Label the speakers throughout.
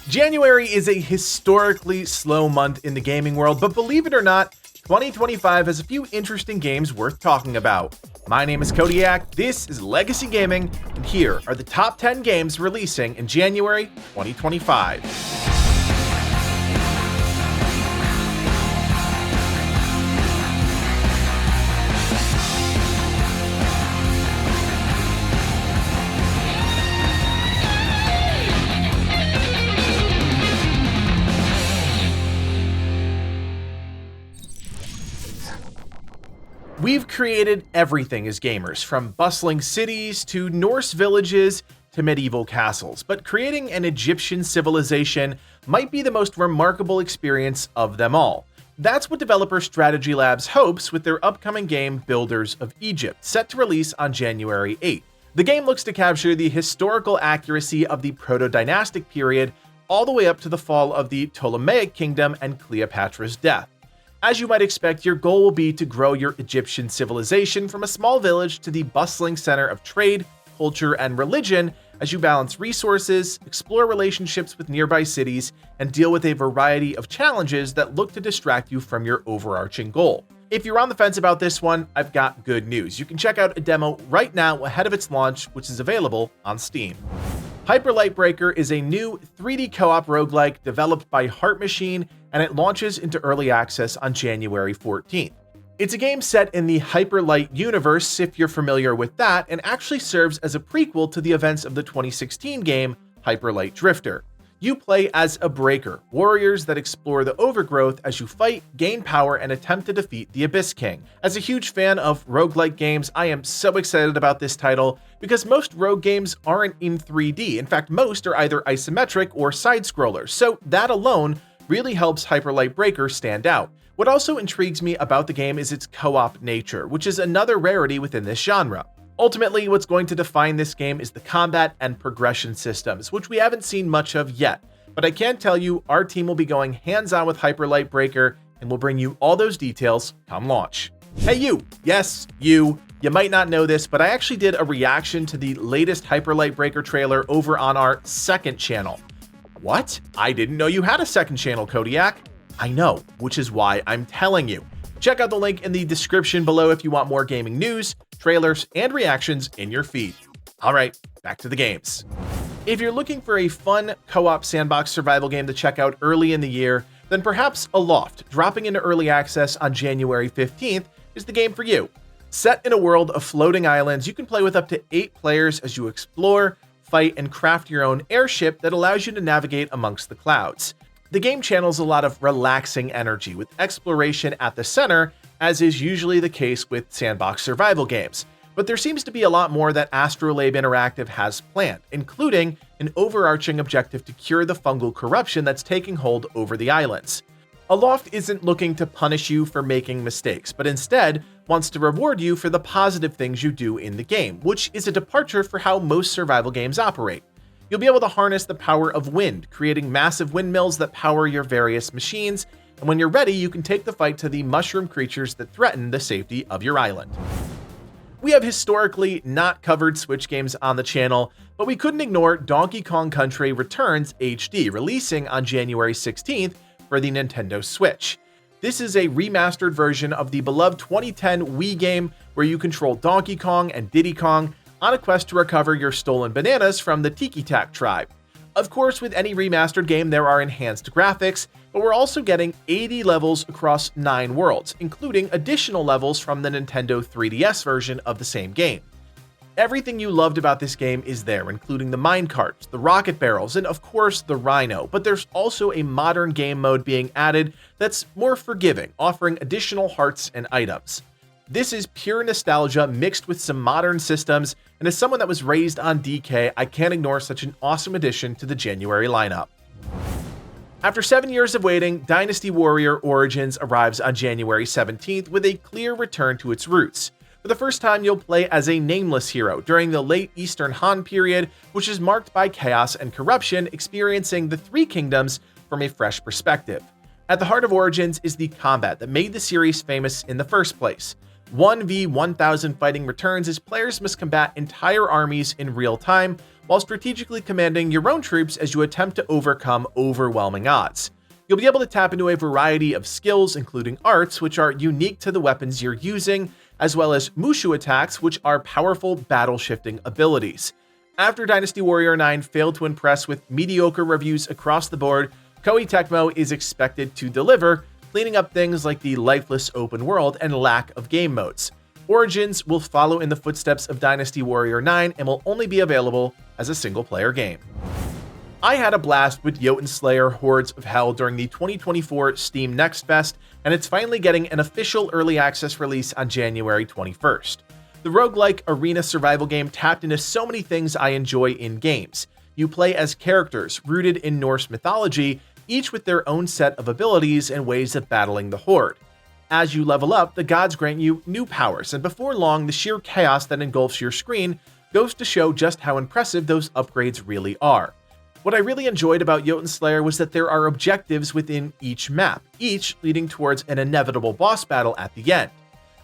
Speaker 1: January is a historically slow month in the gaming world, but believe it or not, 2025 has a few interesting games worth talking about. My name is Kodiak, this is Legacy Gaming, and here are the top 10 games releasing in January 2025. We've created everything as gamers, from bustling cities to Norse villages to medieval castles, but creating an Egyptian civilization might be the most remarkable experience of them all. That's what developer Strategy Labs hopes with their upcoming game Builders of Egypt, set to release on January 8th. The game looks to capture the historical accuracy of the Proto-Dynastic period all the way up to the fall of the Ptolemaic kingdom and Cleopatra's death. As you might expect, your goal will be to grow your Egyptian civilization from a small village to the bustling center of trade, culture, and religion as you balance resources, explore relationships with nearby cities, and deal with a variety of challenges that look to distract you from your overarching goal. If you're on the fence about this one, I've got good news. You can check out a demo right now ahead of its launch, which is available on Steam. Hyper Light Breaker is a new 3D co-op roguelike developed by Heart Machine, and it launches into early access on January 14th. It's a game set in the Hyper Light universe, if you're familiar with that, and actually serves as a prequel to the events of the 2016 game Hyper Light Drifter. You play as a breaker, warriors that explore the overgrowth as you fight, gain power, and attempt to defeat the Abyss King. As a huge fan of roguelike games, I am so excited about this title because most rogue games aren't in 3D. In fact, most are either isometric or side-scrollers, so that alone really helps Hyper Light Breaker stand out. What also intrigues me about the game is its co-op nature, which is another rarity within this genre. Ultimately, what's going to define this game is the combat and progression systems, which we haven't seen much of yet. But I can tell you, our team will be going hands-on with Hyper Light Breaker, and we'll bring you all those details come launch. Hey you! Yes, you! You might not know this, but I actually did a reaction to the latest Hyper Light Breaker trailer over on our second channel. What? I didn't know you had a second channel, Kodiak. I know, which is why I'm telling you. Check out the link in the description below if you want more gaming news, trailers, and reactions in your feed. Alright, back to the games. If you're looking for a fun co-op sandbox survival game to check out early in the year, then perhaps Aloft, dropping into early access on January 15th, is the game for you. Set in a world of floating islands, you can play with up to 8 players as you explore, fight, and craft your own airship that allows you to navigate amongst the clouds. The game channels a lot of relaxing energy, with exploration at the center, as is usually the case with sandbox survival games. But there seems to be a lot more that Astrolabe Interactive has planned, including an overarching objective to cure the fungal corruption that's taking hold over the islands. Aloft isn't looking to punish you for making mistakes, but instead wants to reward you for the positive things you do in the game, which is a departure for how most survival games operate. You'll be able to harness the power of wind, creating massive windmills that power your various machines, and when you're ready, you can take the fight to the mushroom creatures that threaten the safety of your island. We have historically not covered Switch games on the channel, but we couldn't ignore Donkey Kong Country Returns HD, releasing on January 16th for the Nintendo Switch. This is a remastered version of the beloved 2010 Wii game where you control Donkey Kong and Diddy Kong on a quest to recover your stolen bananas from the Tiki Tak tribe. Of course, with any remastered game, there are enhanced graphics, but we're also getting 80 levels across 9 worlds, including additional levels from the Nintendo 3DS version of the same game. Everything you loved about this game is there, including the minecarts, the rocket barrels, and of course the Rhino, but there's also a modern game mode being added that's more forgiving, offering additional hearts and items. This is pure nostalgia mixed with some modern systems, and as someone that was raised on DK, I can't ignore such an awesome addition to the January lineup. After 7 years of waiting, Dynasty Warrior Origins arrives on January 17th with a clear return to its roots. For the first time, you'll play as a nameless hero during the late Eastern Han period, which is marked by chaos and corruption, experiencing the Three Kingdoms from a fresh perspective. At the heart of Origins is the combat that made the series famous in the first place. 1v1000 fighting returns as players must combat entire armies in real time, while strategically commanding your own troops as you attempt to overcome overwhelming odds. You'll be able to tap into a variety of skills, including arts, which are unique to the weapons you're using, as well as Mushu attacks, which are powerful battle-shifting abilities. After Dynasty Warrior 9 failed to impress with mediocre reviews across the board, Koei Tecmo is expected to deliver, cleaning up things like the lifeless open world and lack of game modes. Origins will follow in the footsteps of Dynasty Warrior 9 and will only be available as a single-player game. I had a blast with Jotunnslayer Hordes of Hel during the 2024 Steam Next Fest, and it's finally getting an official early access release on January 21st. The roguelike arena survival game tapped into so many things I enjoy in games. You play as characters rooted in Norse mythology, each with their own set of abilities and ways of battling the Horde. As you level up, the gods grant you new powers, and before long, the sheer chaos that engulfs your screen goes to show just how impressive those upgrades really are. What I really enjoyed about Jotunnslayer was that there are objectives within each map, each leading towards an inevitable boss battle at the end.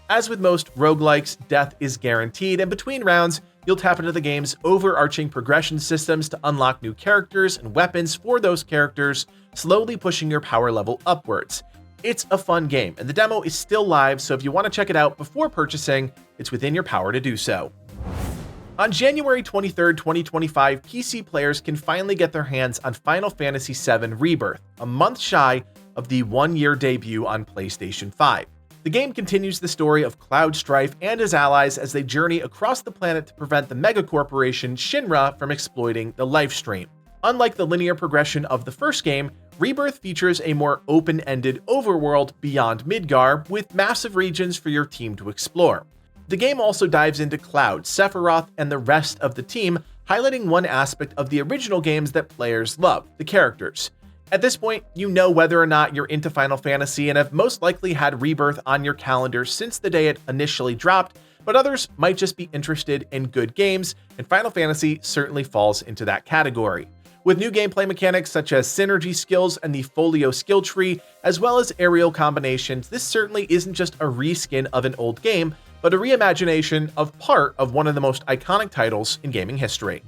Speaker 1: As with most roguelikes, death is guaranteed, and between rounds, you'll tap into the game's overarching progression systems to unlock new characters and weapons for those characters, slowly pushing your power level upwards. It's a fun game, and the demo is still live, so if you want to check it out before purchasing, it's within your power to do so. On January 23, 2025, PC players can finally get their hands on Final Fantasy VII Rebirth, a month shy of the one-year debut on PlayStation 5. The game continues the story of Cloud Strife and his allies as they journey across the planet to prevent the megacorporation Shinra from exploiting the Lifestream. Unlike the linear progression of the first game, Rebirth features a more open-ended overworld beyond Midgar, with massive regions for your team to explore. The game also dives into Cloud, Sephiroth, and the rest of the team, highlighting one aspect of the original games that players love: the characters. At this point, you know whether or not you're into Final Fantasy and have most likely had Rebirth on your calendar since the day it initially dropped, but others might just be interested in good games, and Final Fantasy certainly falls into that category. With new gameplay mechanics such as synergy skills and the Folio skill tree, as well as aerial combinations, this certainly isn't just a reskin of an old game, but a reimagination of part of one of the most iconic titles in gaming history.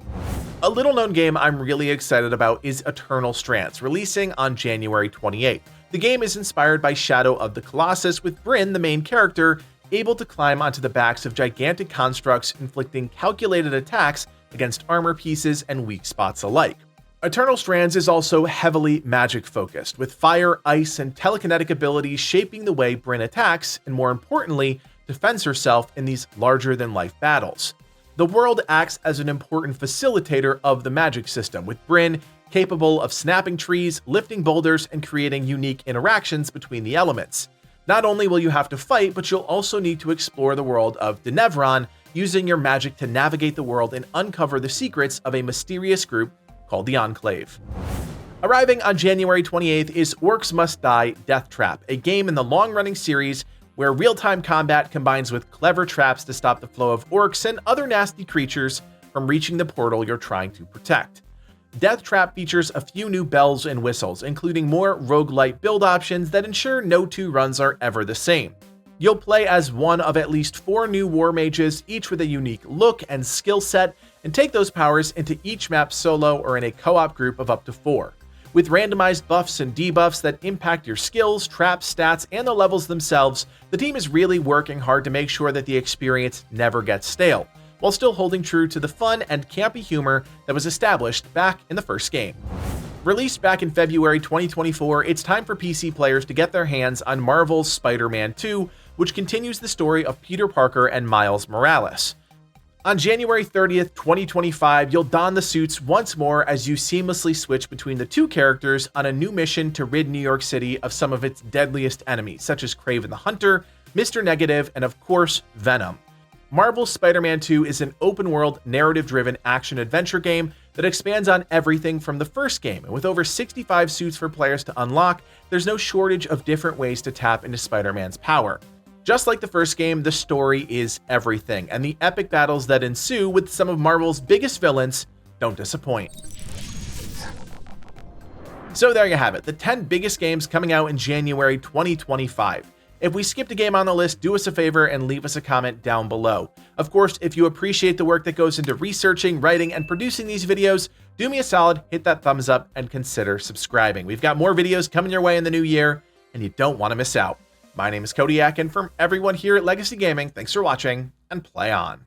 Speaker 1: A little-known game I'm really excited about is Eternal Strands, releasing on January 28th. The game is inspired by Shadow of the Colossus, with Brynn, the main character, able to climb onto the backs of gigantic constructs, inflicting calculated attacks against armor pieces and weak spots alike. Eternal Strands is also heavily magic-focused, with fire, ice, and telekinetic abilities shaping the way Brynn attacks, and more importantly, defends herself in these larger-than-life battles. The world acts as an important facilitator of the magic system, with Brynn capable of snapping trees, lifting boulders, and creating unique interactions between the elements. Not only will you have to fight, but you'll also need to explore the world of Denevron, using your magic to navigate the world and uncover the secrets of a mysterious group called the Enclave. Arriving on January 28th is Orcs Must Die: Deathtrap, a game in the long-running series where real-time combat combines with clever traps to stop the flow of orcs and other nasty creatures from reaching the portal you're trying to protect. Deathtrap features a few new bells and whistles, including more roguelite build options that ensure no two runs are ever the same. You'll play as one of at least 4 new war mages, each with a unique look and skill set, and take those powers into each map solo or in a co-op group of up to 4. With randomized buffs and debuffs that impact your skills, traps, stats, and the levels themselves, the team is really working hard to make sure that the experience never gets stale, while still holding true to the fun and campy humor that was established back in the first game. Released back in February 2024, it's time for PC players to get their hands on Marvel's Spider-Man 2, which continues the story of Peter Parker and Miles Morales. On January 30th, 2025, you'll don the suits once more as you seamlessly switch between the two characters on a new mission to rid New York City of some of its deadliest enemies, such as Kraven the Hunter, Mr. Negative, and of course, Venom. Marvel's Spider-Man 2 is an open-world, narrative-driven action-adventure game that expands on everything from the first game, and with over 65 suits for players to unlock, there's no shortage of different ways to tap into Spider-Man's power. Just like the first game, the story is everything, and the epic battles that ensue with some of Marvel's biggest villains don't disappoint. So there you have it, the 10 biggest games coming out in January 2025. If we skipped a game on the list, do us a favor and leave us a comment down below. Of course, if you appreciate the work that goes into researching, writing, and producing these videos, do me a solid, hit that thumbs up, and consider subscribing. We've got more videos coming your way in the new year, and you don't want to miss out. My name is Kodiak, and from everyone here at Legacy Gaming, thanks for watching, and play on.